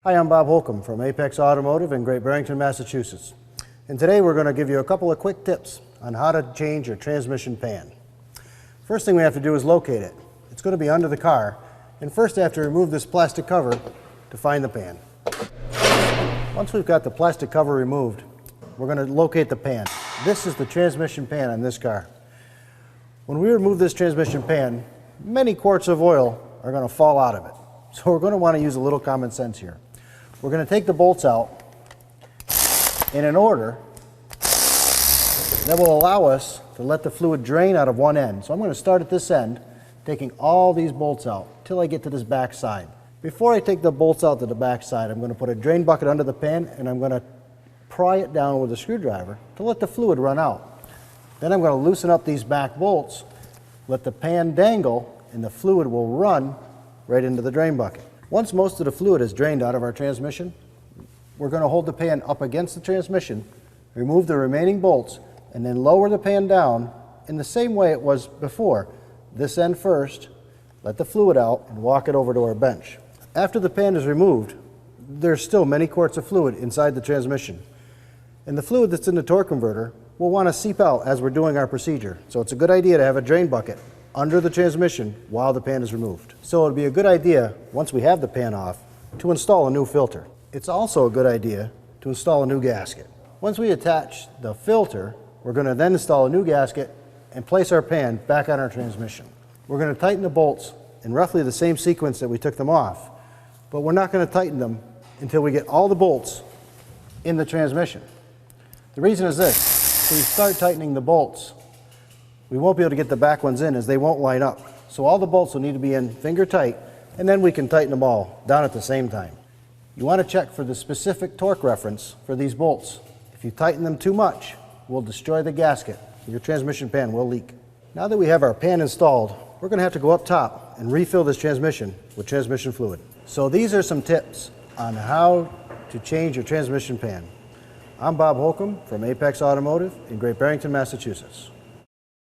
Hi, I'm Bob Holcomb from Apex Automotive in Great Barrington, Massachusetts. And today we're going to give you a couple of quick tips on how to change your transmission pan. First thing we have to do is locate it. It's going to be under the car, and first I have to remove this plastic cover to find the pan. Once we've got the plastic cover removed, we're going to locate the pan. This is the transmission pan on this car. When we remove this transmission pan, many quarts of oil are going to fall out of it. So we're going to want to use a little common sense here. We're going to take the bolts out in an order that will allow us to let the fluid drain out of one end. So I'm going to start at this end, taking all these bolts out till I get to this back side. Before I take the bolts out to the back side, I'm going to put a drain bucket under the pan and I'm going to pry it down with a screwdriver to let the fluid run out. Then I'm going to loosen up these back bolts, let the pan dangle, and the fluid will run right into the drain bucket. Once most of the fluid is drained out of our transmission, we're going to hold the pan up against the transmission, remove the remaining bolts, and then lower the pan down in the same way it was before. This end first, let the fluid out, and walk it over to our bench. After the pan is removed, there's still many quarts of fluid inside the transmission. And the fluid that's in the torque converter will want to seep out as we're doing our procedure. So it's a good idea to have a drain bucket under the transmission while the pan is removed. So it would be a good idea, once we have the pan off, to install a new filter. It's also a good idea to install a new gasket. Once we attach the filter, we're going to then install a new gasket and place our pan back on our transmission. We're going to tighten the bolts in roughly the same sequence that we took them off, but we're not going to tighten them until we get all the bolts in the transmission. The reason is this: if we start tightening the bolts, we won't be able to get the back ones in as they won't line up. So all the bolts will need to be in finger tight, and then we can tighten them all down at the same time. You want to check for the specific torque reference for these bolts. If you tighten them too much, we'll destroy the gasket. Your transmission pan will leak. Now that we have our pan installed, we're going to have to go up top and refill this transmission with transmission fluid. So these are some tips on how to change your transmission pan. I'm Bob Holcomb from Apex Automotive in Great Barrington, Massachusetts.